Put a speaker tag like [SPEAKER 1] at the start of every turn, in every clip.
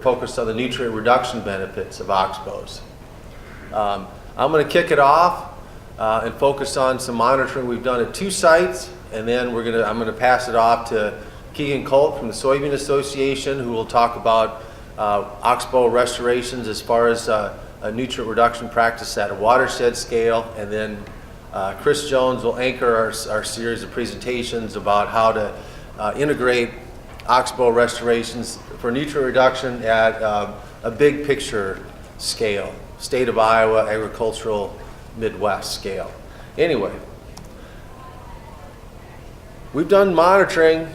[SPEAKER 1] focused on the nutrient reduction benefits of Oxbows. I'm going to kick it off and focus on some monitoring we've done at 2 sites, and then I'm going to pass it off to Keegan Kult from the Soybean Association, who will talk about Oxbow restorations as far as a nutrient reduction practice at a watershed scale, and then Chris Jones will anchor our series of presentations about how to integrate Oxbow restorations for nutrient reduction at a big picture scale, state of Iowa, agricultural Midwest scale. Anyway, we've done monitoring,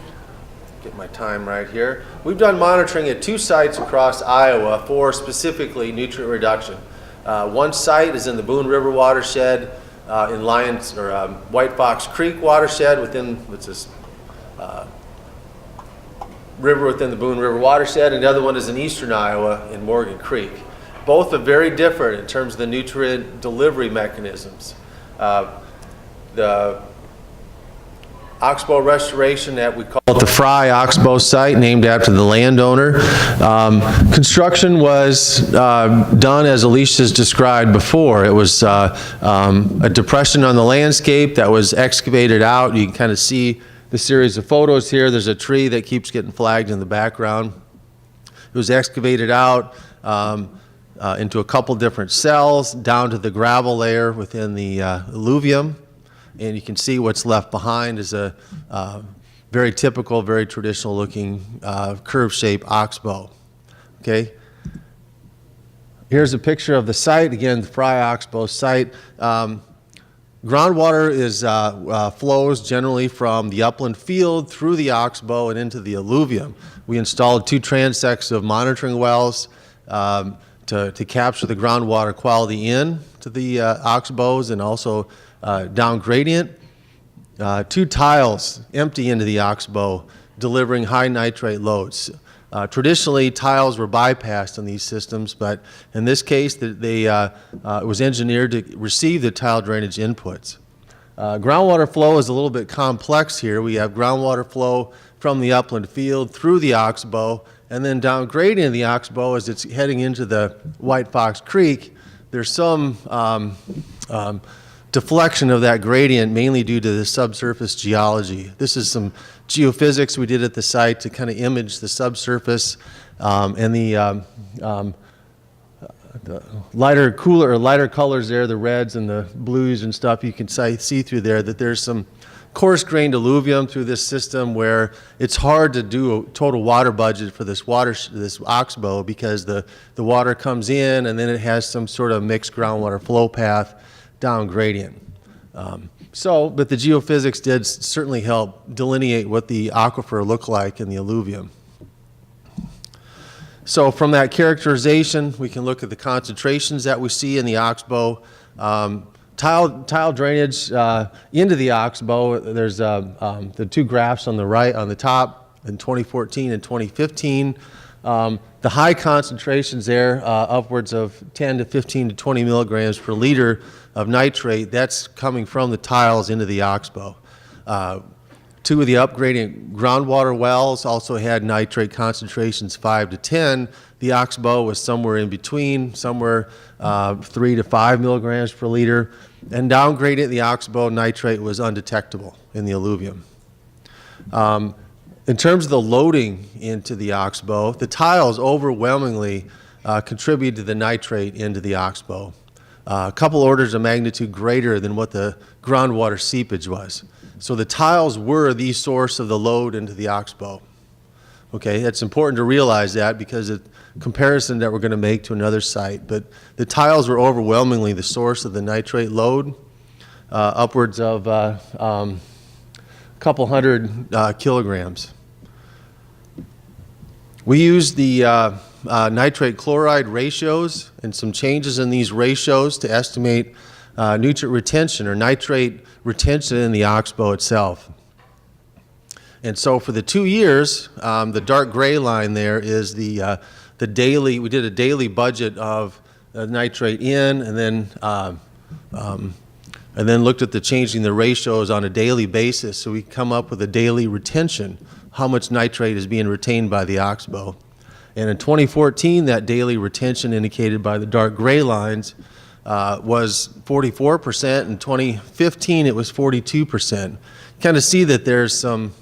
[SPEAKER 1] get my time right here. We've done monitoring at 2 sites across Iowa for specifically nutrient reduction. One site is in the Boone River watershed in White Fox Creek watershed within river within the Boone River watershed, and the other one is in eastern Iowa in Morgan Creek. Both are very different in terms of the nutrient delivery mechanisms. The Oxbow restoration that we call it the Frye Oxbow site, named after the landowner. Construction was done as Alicia's described before. It was a depression on the landscape that was excavated out. You can kind of see the series of photos here. There's a tree that keeps getting flagged in the background. It was excavated out into a couple different cells down to the gravel layer within the alluvium. And you can see what's left behind is a very typical, very traditional looking curve-shaped oxbow. Okay. Here's a picture of the site. Again, the Frye Oxbow site. Groundwater flows generally from the upland field through the oxbow and into the alluvium. We installed 2 transects of monitoring wells to capture the groundwater quality in to the oxbows, and also down gradient. 2 tiles empty into the oxbow, delivering high nitrate loads. Traditionally, tiles were bypassed on these systems, but in this case, it was engineered to receive the tile drainage inputs. Groundwater flow is a little bit complex here. We have groundwater flow from the upland field through the oxbow, and then down gradient of the oxbow as it's heading into the White Fox Creek. There's some deflection of that gradient, mainly due to the subsurface geology. This is some geophysics we did at the site to kind of image the subsurface, and the lighter colors there, the reds and the blues and stuff, you can see through there that there's some coarse-grained alluvium through this system where it's hard to do a total water budget for this oxbow, because the water comes in and then it has some sort of mixed groundwater flow path down gradient. But the geophysics did certainly help delineate what the aquifer looked like in the alluvium. So from that characterization, we can look at the concentrations that we see in the oxbow. Tile drainage into the oxbow, there's the 2 graphs on the right, on the top, in 2014 and 2015. The high concentrations there, upwards of 10 to 15 to 20 milligrams per liter of nitrate, that's coming from the tiles into the oxbow. 2 of the upgrading groundwater wells also had nitrate concentrations 5 to 10. The oxbow was somewhere in between, somewhere 3 to 5 milligrams per liter. And downgraded the oxbow, nitrate was undetectable in the alluvium. In terms of the loading into the oxbow, the tiles overwhelmingly contribute to the nitrate into the oxbow. A couple orders of magnitude greater than what the groundwater seepage was. So the tiles were the source of the load into the oxbow. Okay, it's important to realize that because of the comparison that we're going to make to another site. But the tiles were overwhelmingly the source of the nitrate load, upwards of a couple hundred kilograms. We used the nitrate chloride ratios and some changes in these ratios to estimate nutrient retention or nitrate retention in the oxbow itself. And so for the 2 years, the dark gray line there is the daily. We did a daily budget of nitrate in, and then looked at the changing the ratios on a daily basis, so we come up with a daily retention, how much nitrate is being retained by the oxbow. And in 2014, that daily retention indicated by the dark gray lines was 44%. In 2015, it was 42%. Kind of see that there's some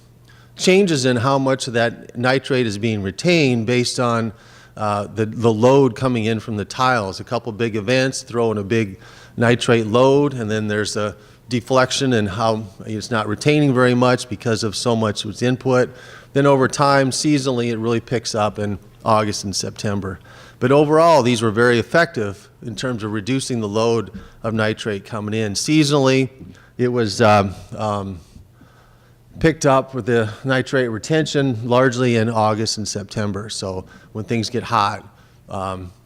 [SPEAKER 1] changes in how much of that nitrate is being retained based on the load coming in from the tiles. A couple big events throw in a big nitrate load, and then there's a deflection and how it's not retaining very much because of so much was input. Then over time, seasonally, it really picks up in August and September. But overall, these were very effective in terms of reducing the load of nitrate coming in. Seasonally, it was picked up with the nitrate retention largely in August and September. So when things get hot,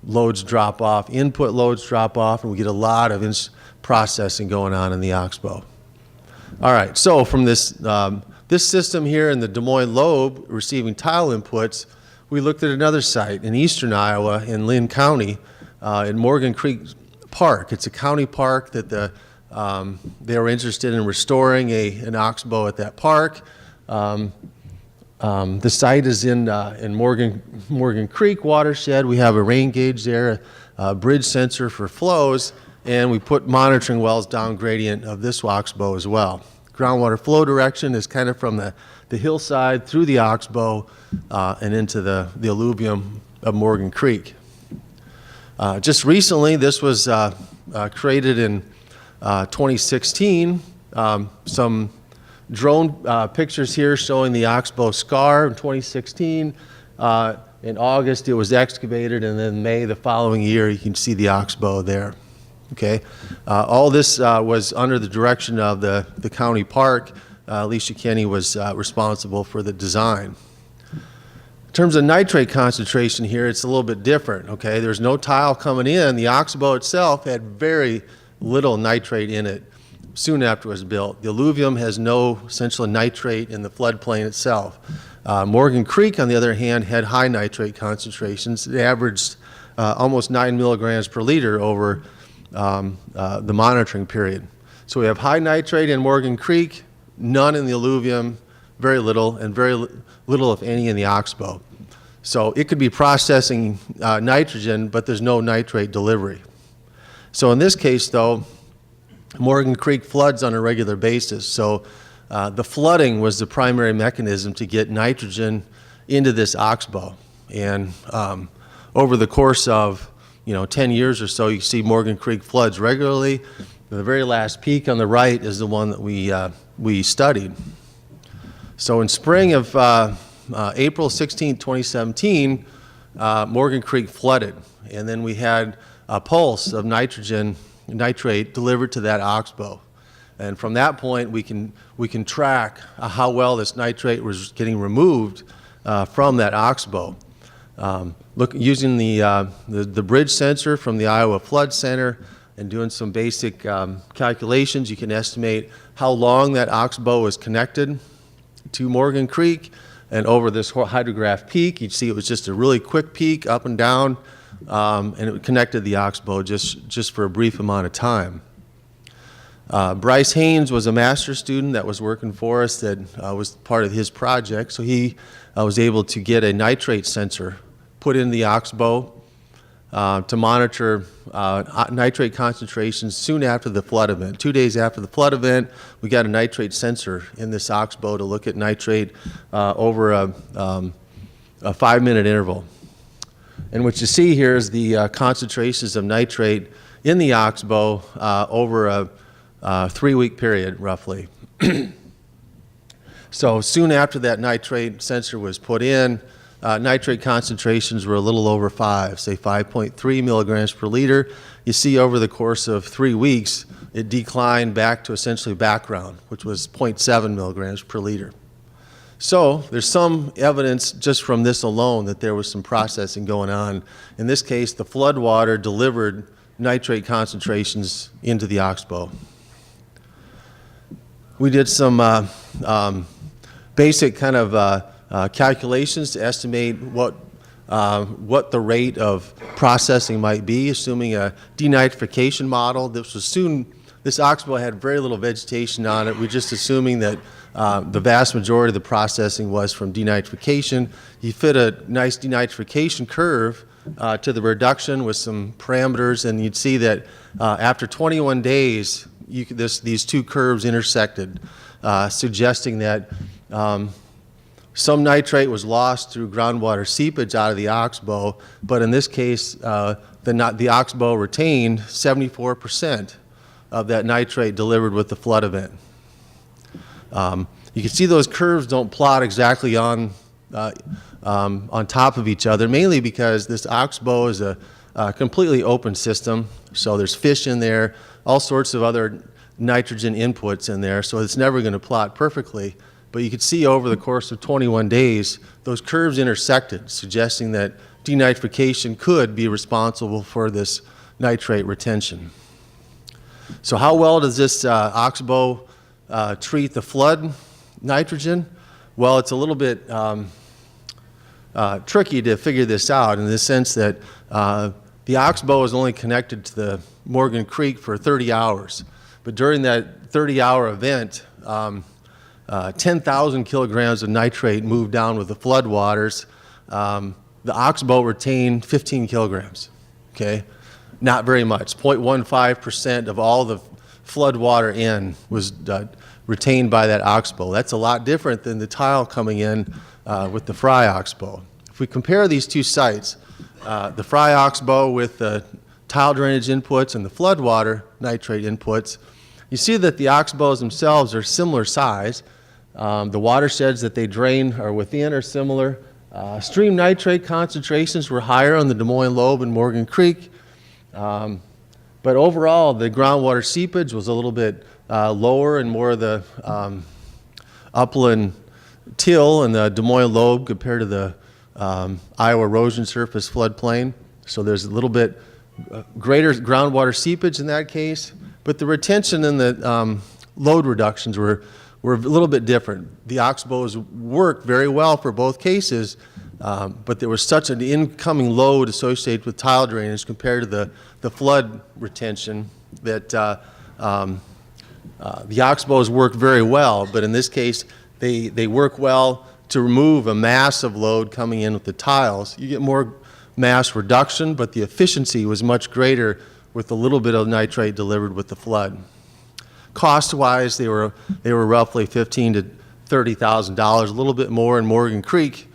[SPEAKER 1] loads drop off, input loads drop off, and we get a lot of processing going on in the Oxbow. All right, so from this, this system here in the Des Moines Lobe receiving tile inputs, we looked at another site in eastern Iowa in Lynn County in Morgan Creek Park. It's a county park that they were interested in restoring an Oxbow at that park. The site is in Morgan Creek Watershed. We have a rain gauge there, a bridge sensor for flows, and we put monitoring wells down gradient of this Oxbow as well. Groundwater flow direction is kind of from the hillside through the Oxbow and into the alluvium of Morgan Creek. Just recently, this was created in 2016. Some drone pictures here showing the Oxbow scar in 2016. In August, it was excavated, and then May the following year, you can see the Oxbow there. Okay, all this was under the direction of the county park. Alicia Kenny was responsible for the design. In terms of nitrate concentration here, it's a little bit different. Okay, there's no tile coming in. The Oxbow itself had very little nitrate in it soon after it was built. The alluvium has no essential nitrate in the floodplain itself. Morgan Creek, on the other hand, had high nitrate concentrations. It averaged almost 9 milligrams per liter over the monitoring period. So we have high nitrate in Morgan Creek, none in the alluvium, very little, and very little, if any, in the Oxbow. So it could be processing nitrogen, but there's no nitrate delivery. So in this case, though, Morgan Creek floods on a regular basis. So the flooding was the primary mechanism to get nitrogen into this Oxbow. And over the course of 10 years or so, you see Morgan Creek floods regularly. The very last peak on the right is the one that we studied. So in spring of April 16, 2017, Morgan Creek flooded, and then we had a pulse of nitrate delivered to that Oxbow. And from that point, we can track how well this nitrate was getting removed from that Oxbow. Using the bridge sensor from the Iowa Flood Center and doing some basic calculations, you can estimate how long that Oxbow was connected to Morgan Creek. And over this hydrograph peak, you'd see it was just a really quick peak up and down, and it connected the Oxbow just for a brief amount of time. Bryce Haynes was a master's student that was working for us that was part of his project, so he was able to get a nitrate sensor put in the Oxbow to monitor nitrate concentrations soon after the flood event. 2 days after the flood event, we got a nitrate sensor in this Oxbow to look at nitrate over a 5-minute interval. And what you see here is the concentrations of nitrate in the Oxbow over a 3-week period, roughly. So soon after that nitrate sensor was put in, nitrate concentrations were a little over 5, say 5.3 milligrams per liter. You see over the course of 3 weeks, it declined back to essentially background, which was 0.7 milligrams per liter. So there's some evidence just from this alone that there was some processing going on. In this case, the flood water delivered nitrate concentrations into the Oxbow. We did some basic kind of calculations to estimate what the rate of processing might be, assuming a denitrification model. This this oxbow had very little vegetation on it. We're just assuming that the vast majority of the processing was from denitrification. You fit a nice denitrification curve to the reduction with some parameters, and you'd see that after 21 days, these two curves intersected, suggesting that some nitrate was lost through groundwater seepage out of the oxbow, but in this case, the oxbow retained 74% of that nitrate delivered with the flood event. You can see those curves don't plot exactly on top of each other, mainly because this oxbow is a completely open system, so there's fish in there, all sorts of other nitrogen inputs in there, so it's never going to plot perfectly. But you can see over the course of 21 days, those curves intersected, suggesting that denitrification could be responsible for this nitrate retention. So how well does this oxbow treat the flood nitrogen? Well, it's a little bit tricky to figure this out in the sense that the oxbow is only connected to the Morgan Creek for 30 hours. But during that 30-hour event, 10,000 kilograms of nitrate moved down with the flood waters. The oxbow retained 15 kilograms, okay? Not very much. 0.15% of all the flood water in was retained by that oxbow. That's a lot different than the tile coming in with the Frye Oxbow. If we compare these two sites, the Frye Oxbow with the tile drainage inputs and the flood water nitrate inputs, you see that the oxbows themselves are similar size. The watersheds that they drain are within are similar. Stream nitrate concentrations were higher on the Des Moines Lobe and Morgan Creek. But overall, the groundwater seepage was a little bit lower and more of the upland till in the Des Moines Lobe compared to the Iowa erosion surface floodplain. So there's a little bit greater groundwater seepage in that case. But the retention and the load reductions were a little bit different. The oxbows worked very well for both cases, but there was such an incoming load associated with tile drainage compared to the flood retention that the oxbows worked very well, but in this case, they work well to remove a massive load coming in with the tiles. You get more mass reduction, but the efficiency was much greater with a little bit of nitrate delivered with the flood. Cost-wise, they were roughly $15,000 to $30,000, a little bit more in Morgan Creek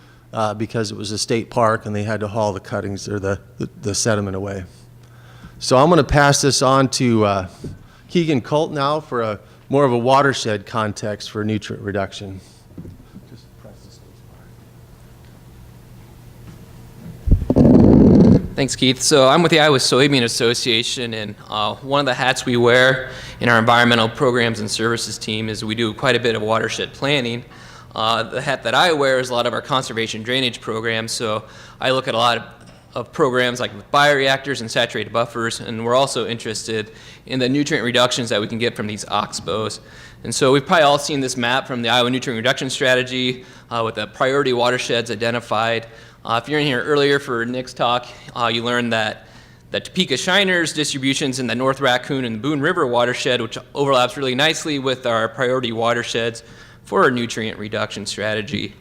[SPEAKER 1] because it was a state park and they had to haul the cuttings or the sediment away. So I'm going to pass this on to Keegan Kult now for more of a watershed context for nutrient reduction.
[SPEAKER 2] Thanks, Keith. So I'm with the Iowa Soybean Association, and one of the hats we wear in our environmental programs and services team is we do quite a bit of watershed planning. The hat that I wear is a lot of our conservation drainage programs, so I look at a lot of programs like with bioreactors and saturated buffers, and we're also interested in the nutrient reductions that we can get from these oxbows. And so we've probably all seen this map from the Iowa Nutrient Reduction Strategy with the priority watersheds identified. If you're in here earlier for Nick's talk, you learned that the Topeka Shiners distributions in the North Raccoon and Boone River watershed, which overlaps really nicely with our priority watersheds for our nutrient reduction strategy.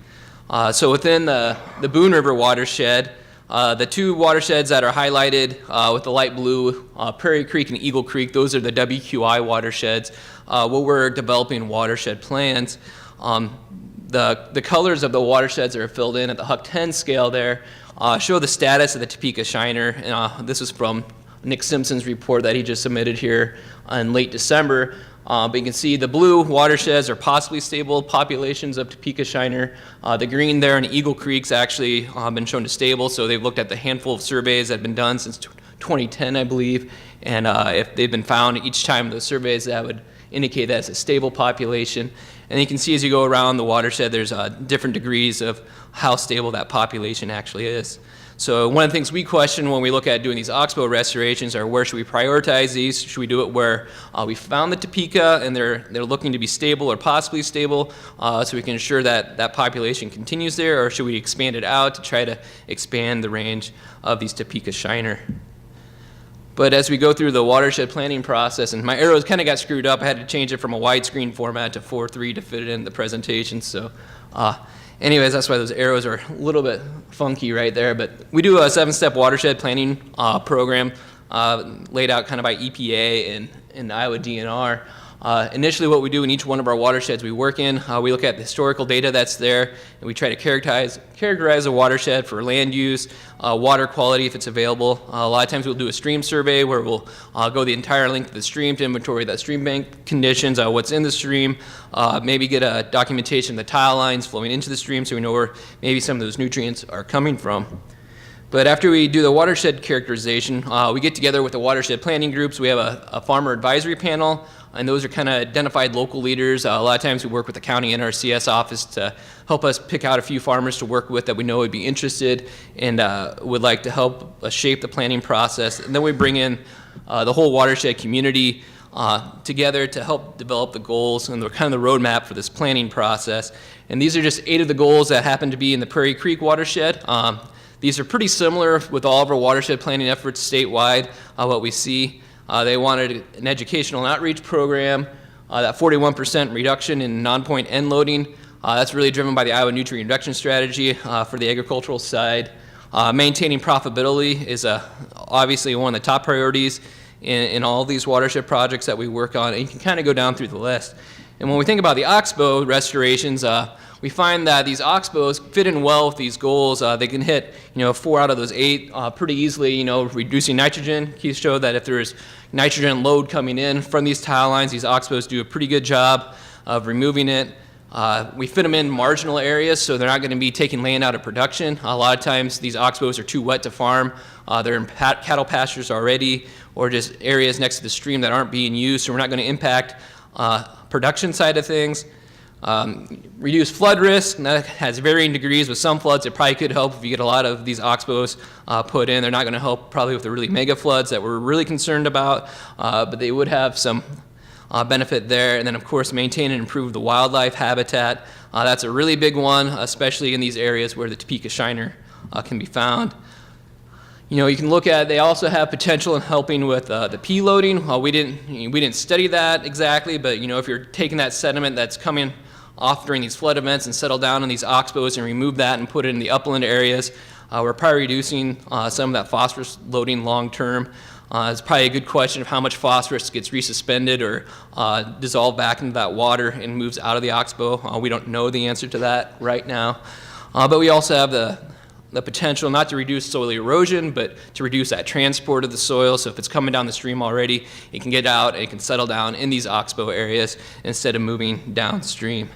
[SPEAKER 2] So within the Boone River watershed, the two watersheds that are highlighted with the light blue, Prairie Creek and Eagle Creek, those are the WQI watersheds where we're developing watershed plans. The colors of the watersheds that are filled in at the Huck 10 scale there show the status of the Topeka Shiner. And, this is from Nick Simpson's report that he just submitted here in late December. But you can see the blue watersheds are possibly stable populations of Topeka Shiner. The green there in Eagle Creek's actually been shown to stable, so they've looked at the handful of surveys that have been done since 2010, I believe, and if they've been found each time in those surveys, that would indicate that it's a stable population. And you can see as you go around the watershed, there's different degrees of how stable that population actually is. So one of the things we question when we look at doing these oxbow restorations are where should we prioritize these? Should we do it where we found the Topeka and they're looking to be stable or possibly stable so we can ensure that that population continues there, or should we expand it out to try to expand the range of these Topeka Shiner? But as we go through the watershed planning process, and my arrows kind of got screwed up, I had to change it from a widescreen format to 4:3 to fit it in the presentation. So anyways, that's why those arrows are a little bit funky right there. But we do a 7-step watershed planning program laid out kind of by EPA and Iowa DNR. Initially, what we do in each one of our watersheds we work in, we look at the historical data that's there, and we try to characterize a watershed for land use, water quality if it's available. A lot of times we'll do a stream survey where we'll go the entire length of the stream to inventory that stream bank conditions, what's in the stream, maybe get a documentation of the tile lines flowing into the stream so we know where maybe some of those nutrients are coming from. But after we do the watershed characterization, we get together with the watershed planning groups. We have a farmer advisory panel, and those are kind of identified local leaders. A lot of times we work with the county NRCS office to help us pick out a few farmers to work with that we know would be interested and would like to help us shape the planning process. And then we bring in the whole watershed community together to help develop the goals and the kind of the roadmap for this planning process. And these are just 8 of the goals that happen to be in the Prairie Creek watershed. These are pretty similar with all of our watershed planning efforts statewide, what we see. They wanted an educational and outreach program, that 41% reduction in non-point end loading. That's really driven by the Iowa nutrient reduction strategy for the agricultural side. Maintaining profitability is obviously one of the top priorities in all of these watershed projects that we work on, and you can kind of go down through the list. And when we think about the Oxbow restorations, we find that these Oxbows fit in well with these goals. They can hit, 4 out of those 8 pretty easily. Reducing nitrogen. Keith showed that if there's nitrogen load coming in from these tile lines, these Oxbows do a pretty good job of removing it. We fit them in marginal areas, so they're not going to be taking land out of production. A lot of times these Oxbows are too wet to farm. They're in cattle pastures already, or just areas next to the stream that aren't being used, so we're not going to impact production side of things. Reduce flood risk, and that has varying degrees. With some floods, it probably could help if you get a lot of these Oxbows put in. They're not going to help probably with the really mega floods that we're really concerned about, but they would have some benefit there. And then, of course, maintain and improve the wildlife habitat. That's a really big one, especially in these areas where the Topeka shiner can be found. You can look at, they also have potential in helping with the pea loading. We didn't study that exactly, but if you're taking that sediment that's coming off during these flood events and settle down in these Oxbows and remove that and put it in the upland areas, we're probably reducing some of that phosphorus loading long term. It's probably a good question of how much phosphorus gets resuspended or dissolved back into that water and moves out of the Oxbow. We don't know the answer to that right now. But we also have the potential not to reduce soil erosion, but to reduce that transport of the soil. So if it's coming down the stream already, it can get out and it can settle down in these Oxbow areas instead of moving downstream.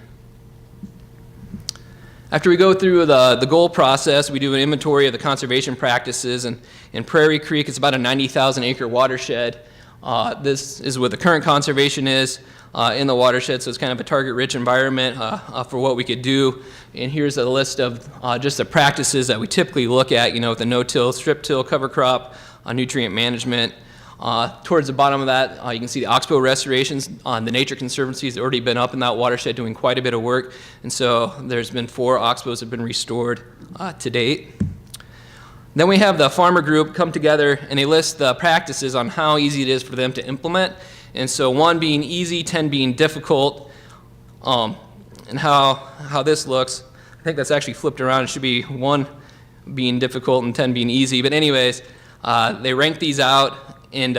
[SPEAKER 2] After we go through the goal process, we do an inventory of the conservation practices. And in Prairie Creek, it's about a 90,000 acre watershed. This is what the current conservation is in the watershed, so it's kind of a target-rich environment for what we could do. And here's a list of just the practices that we typically look at, with the no-till, strip-till, cover crop, nutrient management. Towards the bottom of that, you can see the Oxbow restorations. The Nature Conservancy has already been up in that watershed doing quite a bit of work, and so there's been 4 Oxbows have been restored to date. Then we have the farmer group come together and they list the practices on how easy it is for them to implement. And so 1 being easy, 10 being difficult, and how this looks. I think that's actually flipped around. It should be 1 being difficult and 10 being easy. But anyways, they rank these out. And,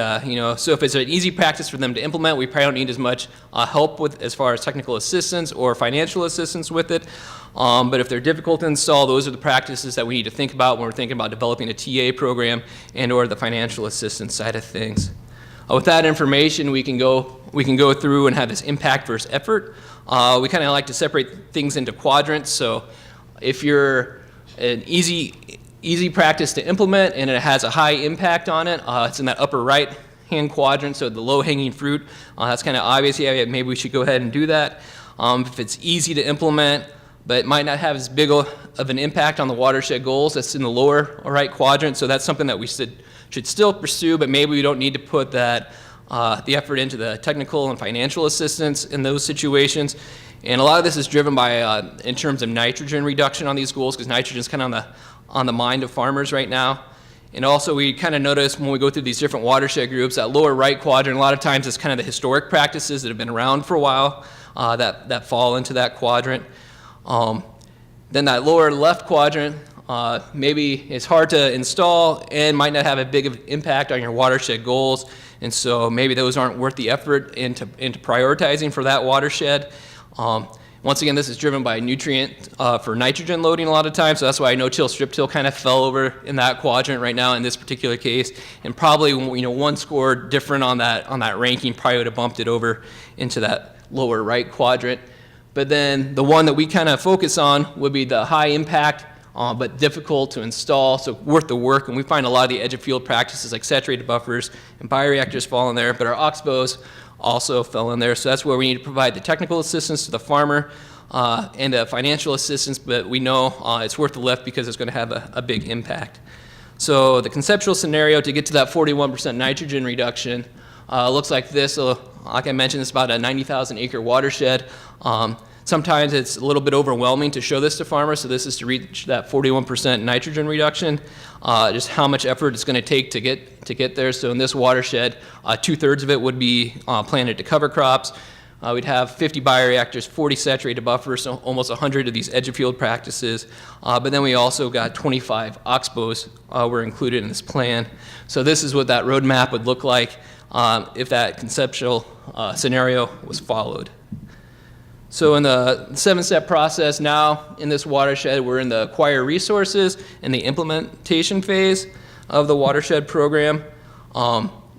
[SPEAKER 2] so if it's an easy practice for them to implement, we probably don't need as much help with as far as technical assistance or financial assistance with it. But if they're difficult to install, those are the practices that we need to think about when we're thinking about developing a TA program and or the financial assistance side of things. With that information, we can go through and have this impact versus effort. We kind of like to separate things into quadrants. So if you're an easy practice to implement and it has a high impact on it, it's in that upper right hand quadrant, so the low hanging fruit. That's kind of obvious. Yeah, maybe we should go ahead and do that. If it's easy to implement but might not have as big of an impact on the watershed goals, that's in the lower right quadrant. So that's something that we should still pursue, but maybe we don't need to put that the effort into the technical and financial assistance in those situations. And a lot of this is driven by in terms of nitrogen reduction on these goals, because nitrogen is kind of on the mind of farmers right now. And also we kind of notice when we go through these different watershed groups, that lower right quadrant, a lot of times it's kind of the historic practices that have been around for a while that fall into that quadrant. Then that lower left quadrant, maybe it's hard to install and might not have a big of impact on your watershed goals, and so maybe those aren't worth the effort into prioritizing for that watershed. Once again, this is driven by nutrient for nitrogen loading a lot of times, so that's why no-till, strip-till kind of fell over in that quadrant right now in this particular case, and probably one score different on that ranking probably would have bumped it over into that lower right quadrant. But then the one that we kind of focus on would be the high impact but difficult to install, so worth the work. And we find a lot of the edge of field practices like saturated buffers and bioreactors fall in there, but our Oxbows also fell in there. So that's where we need to provide the technical assistance to the farmer and financial assistance, but we know it's worth the lift because it's going to have a big impact. So the conceptual scenario to get to that 41% nitrogen reduction looks like this. So like I mentioned, it's about a 90,000 acre watershed. Sometimes it's a little bit overwhelming to show this to farmers, so this is to reach that 41% nitrogen reduction, just how much effort it's going to take to get there. So in this watershed, 2/3 of it would be planted to cover crops. We'd have 50 bioreactors, 40 saturated buffers, so almost 100 of these edge of field practices. But then we also got 25 Oxbows were included in this plan. So this is what that roadmap would look like if that conceptual scenario was followed. So in the 7-step process now in this watershed, we're in the acquire resources and the implementation phase of the watershed program.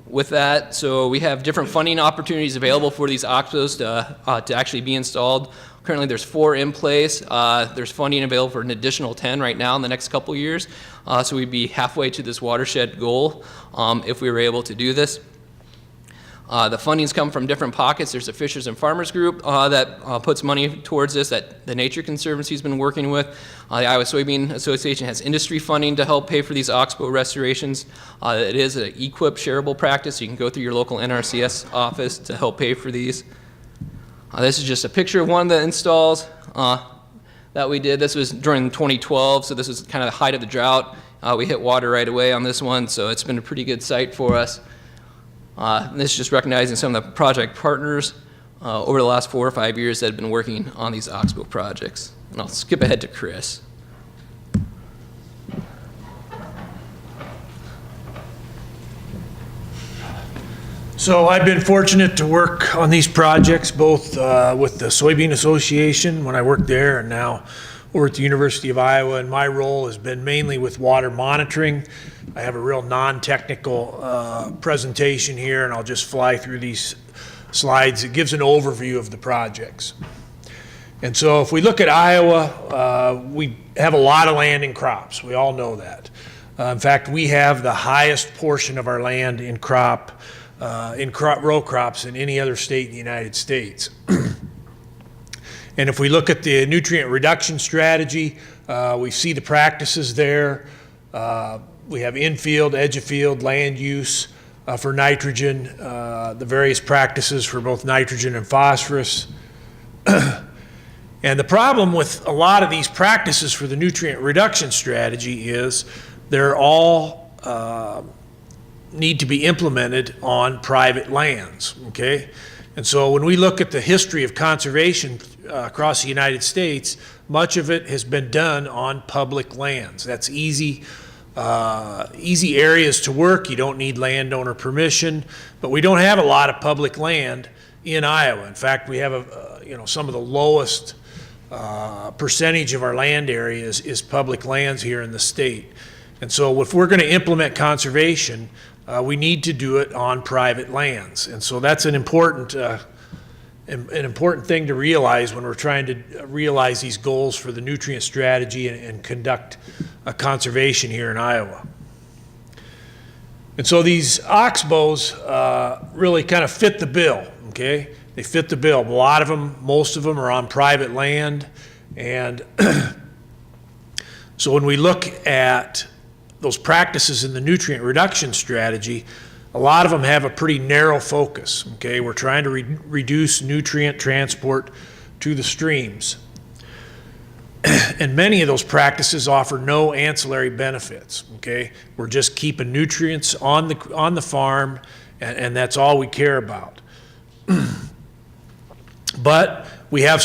[SPEAKER 2] With that, so we have different funding opportunities available for these Oxbows to actually be installed. Currently there's 4 in place. There's funding available for an additional 10 right now in the next couple years. So we'd be halfway to this watershed goal if we were able to do this. The fundings come from different pockets. There's a Fishers and Farmers group that puts money towards this that the Nature Conservancy has been working with. The Iowa Soybean Association has industry funding to help pay for these Oxbow restorations. It is an EQIP shareable practice. You can go through your local NRCS office to help pay for these. This is just a picture of one of the installs that we did. This was during 2012, so this was kind of the height of the drought. We hit water right away on this one, so it's been a pretty good site for us. This is just recognizing some of the project partners over the last 4 or 5 years that have been working on these Oxbow projects. And I'll skip ahead to Chris.
[SPEAKER 3] So I've been fortunate to work on these projects, both with the Soybean Association when I worked there and now over at the University of Iowa, and my role has been mainly with water monitoring. I have a real non-technical presentation here, and I'll just fly through these slides. It gives an overview of the projects. And so if we look at Iowa, we have a lot of land and crops. We all know that. In fact, we have the highest portion of our land in row crops in any other state in the United States. And if we look at the nutrient reduction strategy, we see the practices there. We have infield, edge of field, land use for nitrogen, the various practices for both nitrogen and phosphorus. And the problem with a lot of these practices for the nutrient reduction strategy is they're all need to be implemented on private lands, okay? And so when we look at the history of conservation across the United States, much of it has been done on public lands. That's easy areas to work. You don't need landowner permission, but we don't have a lot of public land in Iowa. In fact, we have some of the lowest percentage of our land areas is public lands here in the state. And so if we're going to implement conservation, we need to do it on private lands. And so that's an important thing to realize when we're trying to realize these goals for the nutrient strategy and conduct a conservation here in Iowa. And so these Oxbows really kind of fit the bill, okay? They fit the bill. A lot of them, most of them are on private land. And so when we look at those practices in the nutrient reduction strategy, a lot of them have a pretty narrow focus, okay? We're trying to reduce nutrient transport to the streams. And many of those practices offer no ancillary benefits, okay? We're just keeping nutrients on the farm, and that's all we care about. But we have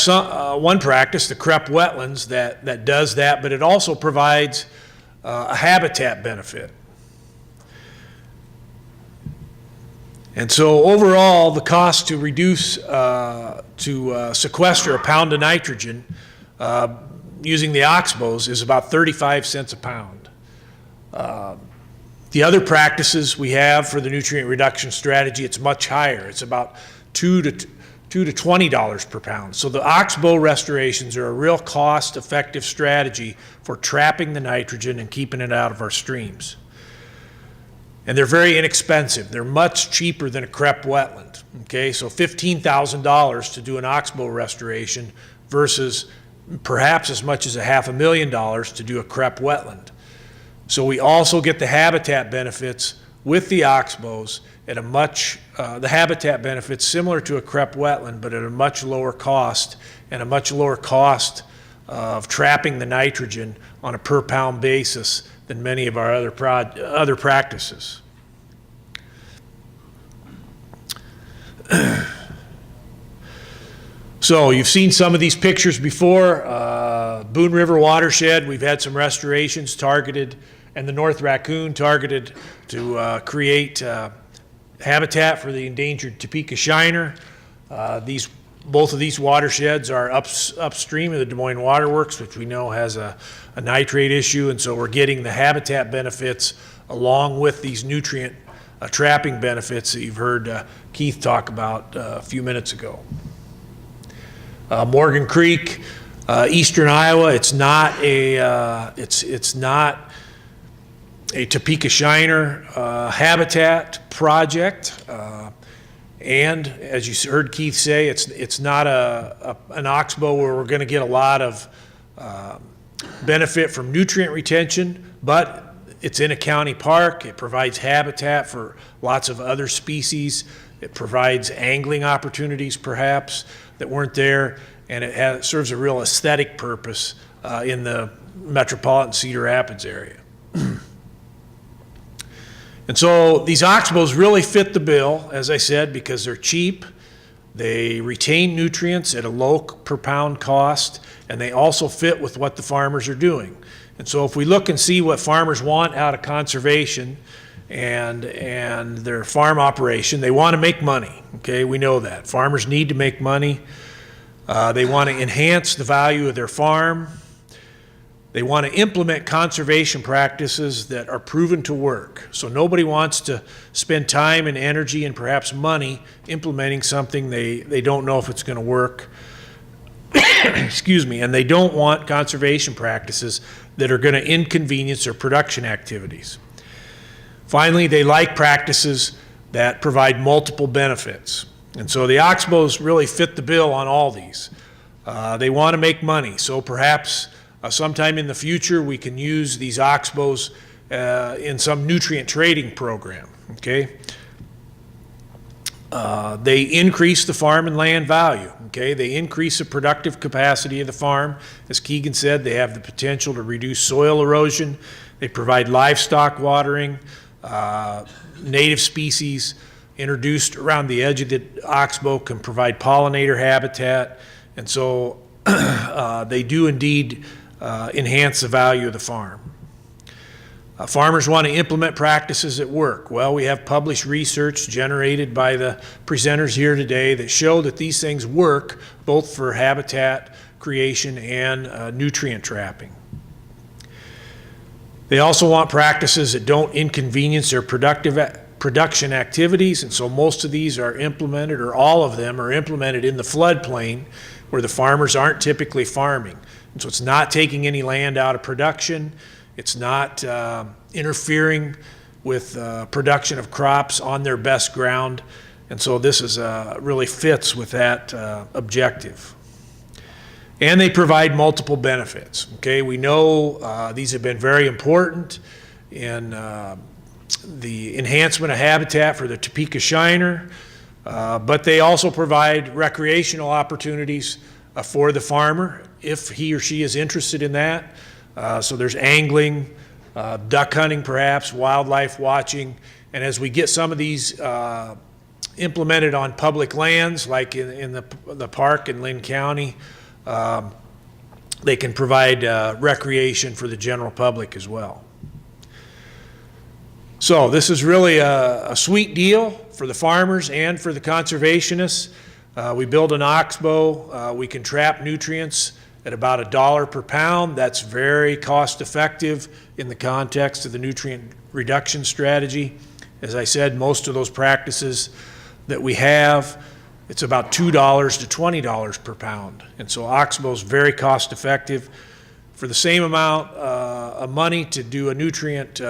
[SPEAKER 3] one practice, the crepe wetlands, that does that, but it also provides a habitat benefit. And so overall, the cost to reduce, sequester a pound of nitrogen using the Oxbows is about 35 cents a pound. The other practices we have for the nutrient reduction strategy, it's much higher. It's about $2 to $20 per pound. So the Oxbow restorations are a real cost-effective strategy for trapping the nitrogen and keeping it out of our streams. And they're very inexpensive. They're much cheaper than a crepe wetland, okay? So $15,000 to do an Oxbow restoration versus perhaps as much as $500,000 to do a crepe wetland. So we also get the habitat benefits with the Oxbows at a much, the habitat benefits similar to a crepe wetland, but at a much lower cost, and a much lower cost of trapping the nitrogen on a per pound basis than many of our other practices. So you've seen some of these pictures before. Boone River Watershed, we've had some restorations targeted, and the North Raccoon targeted to create habitat for the endangered Topeka shiner. Both of these watersheds are upstream of the Des Moines Waterworks, which we know has a nitrate issue, and so we're getting the habitat benefits along with these nutrient trapping benefits that you've heard Keith talk about a few minutes ago. Morgan Creek, eastern Iowa, it's not a Topeka shiner habitat project. And as you heard Keith say, it's not an Oxbow where we're going to get a lot of benefit from nutrient retention, but it's in a county park. It provides habitat for lots of other species. It provides angling opportunities perhaps that weren't there, and it serves a real aesthetic purpose in the metropolitan Cedar Rapids area. And so these Oxbows really fit the bill, as I said, because they're cheap, they retain nutrients at a low per pound cost, and they also fit with what the farmers are doing. And so if we look and see what farmers want out of conservation and their farm operation, they want to make money, okay? We know that. Farmers need to make money. They want to enhance the value of their farm. They want to implement conservation practices that are proven to work. So nobody wants to spend time and energy and perhaps money implementing something they don't know if it's going to work. Excuse me. And they don't want conservation practices that are going to inconvenience their production activities. Finally, they like practices that provide multiple benefits. And so the Oxbows really fit the bill on all these. They want to make money, so perhaps sometime in the future, we can use these Oxbows in some nutrient trading program, okay? They increase the farm and land value, okay? They increase the productive capacity of the farm. As Keegan said, they have the potential to reduce soil erosion. They provide livestock watering, native species introduced around the edge of the Oxbow can provide pollinator habitat, and so they do indeed enhance the value of the farm. Farmers want to implement practices that work. Well, we have published research generated by the presenters here today that show that these things work both for habitat creation and nutrient trapping. They also want practices that don't inconvenience their production activities, and so most of these are implemented, or all of them are implemented in the floodplain where the farmers aren't typically farming. And so it's not taking any land out of production. It's not interfering with production of crops on their best ground. And so this is really fits with that objective. And they provide multiple benefits. Okay, we know these have been very important in the enhancement of habitat for the Topeka shiner, but they also provide recreational opportunities for the farmer if he or she is interested in that. So there's angling, duck hunting perhaps, wildlife watching, and as we get some of these implemented on public lands, like in the park in Lynn County, they can provide recreation for the general public as well. So this is really a sweet deal for the farmers and for the conservationists. We build an oxbow. We can trap nutrients at about $1 per pound. That's very cost effective in the context of the nutrient reduction strategy. As I said, most of those practices that we have, it's about $2 to $20 per pound. And so Oxbow is very cost effective. For the same amount of money to do a nutrient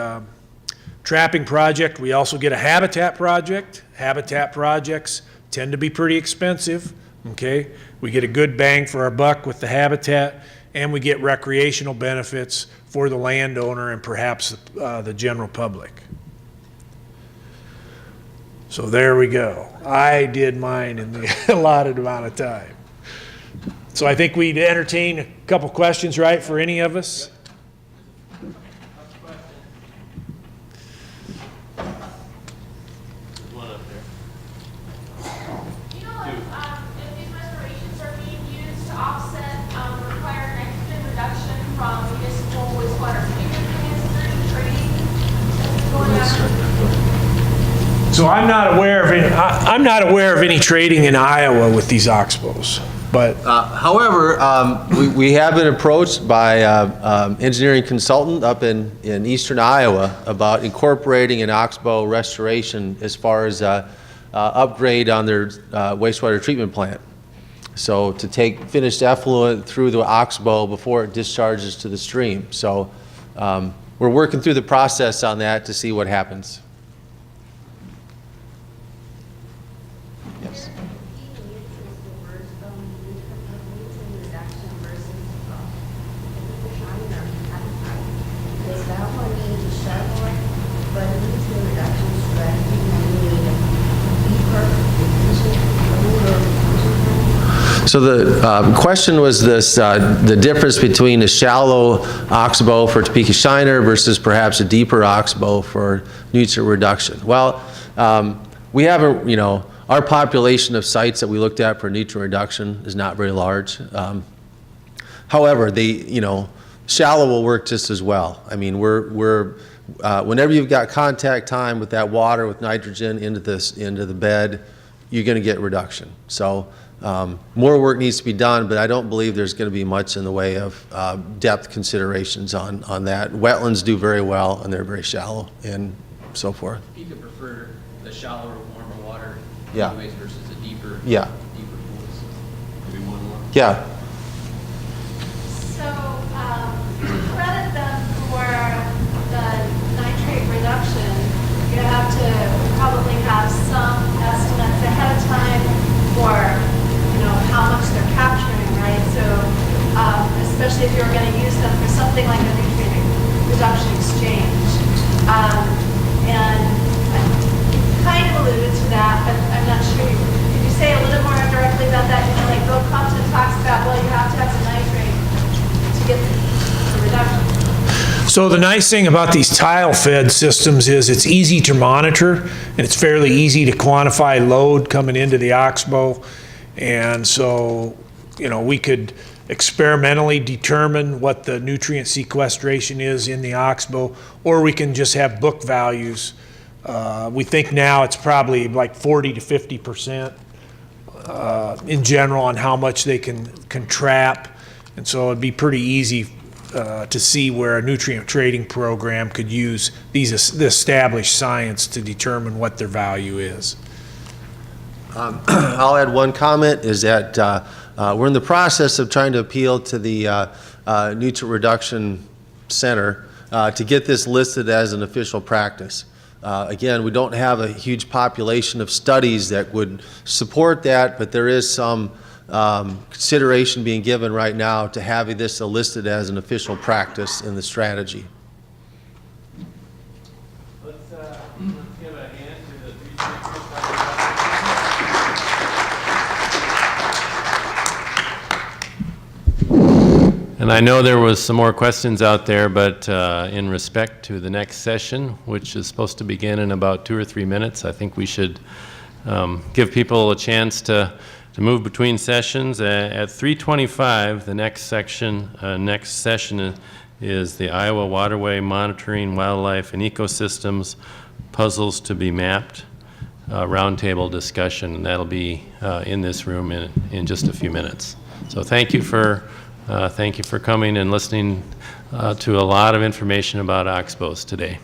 [SPEAKER 3] trapping project, we also get a habitat project. Habitat projects tend to be pretty expensive, okay? We get a good bang for our buck with the habitat, and we get recreational benefits for the landowner and perhaps the general public. So there we go. I did mine in the allotted amount of time. So I think we'd entertain a couple questions, right, for any of us? So I'm not aware of any trading in Iowa with these Oxbows, but
[SPEAKER 1] However, we have been approached by engineering consultant up in eastern Iowa about incorporating an Oxbow restoration as far as upgrade on their wastewater treatment plant. So to take finished effluent through the Oxbow before it discharges to the stream. So we're working through the process on that to see what happens. Yes. So the question was this, the difference between a shallow oxbow for Topeka Shiner versus perhaps a deeper oxbow for nutrient reduction. Well, we haven't, our population of sites that we looked at for nutrient reduction is not very large. However, shallow will work just as well. I mean, whenever you've got contact time with that water with nitrogen into the bed, you're going to get reduction. So more work needs to be done, but I don't believe there's going to be much in the way of depth considerations on that. Wetlands do very well, and they're very shallow and so forth.
[SPEAKER 2] You could prefer the shallower, warmer water
[SPEAKER 1] Yeah.
[SPEAKER 2] anyways versus the deeper pools.
[SPEAKER 4] Maybe one more.
[SPEAKER 1] Yeah.
[SPEAKER 5] So, to credit them for the nitrate reduction, you have to probably have some estimates ahead of time for, how much they're capturing, right? So, especially if you're going to use them for something like a nutrient reduction exchange. And you kind of alluded to that, but I'm not sure. Could you say a little more directly about that? Like Bill Compton talks about, well, you have to have some nitrate to get the reduction.
[SPEAKER 3] So the nice thing about these tile-fed systems is it's easy to monitor, and it's fairly easy to quantify load coming into the Oxbow. And so, we could experimentally determine what the nutrient sequestration is in the Oxbow, or we can just have book values. We think now it's probably like 40 to 50% in general on how much they can trap. And so it'd be pretty easy to see where a nutrient trading program could use the established science to determine what their value is.
[SPEAKER 1] I'll add one comment, is that we're in the process of trying to appeal to the Nutrient Reduction Center to get this listed as an official practice. Again, we don't have a huge population of studies that would support that, but there is some consideration being given right now to having this listed as an official practice in the strategy.
[SPEAKER 4] Let's give a hand to the three speakers. And I know there was some more questions out there, but in respect to the next session, which is supposed to begin in about 2 or 3 minutes, I think we should give people a chance to move between sessions. At 3:25, the next session is the Iowa Waterway Monitoring Wildlife and Ecosystems Puzzles to be Mapped roundtable discussion, and that'll be in this room in just a few minutes. So thank you for coming and listening to a lot of information about Oxbows today.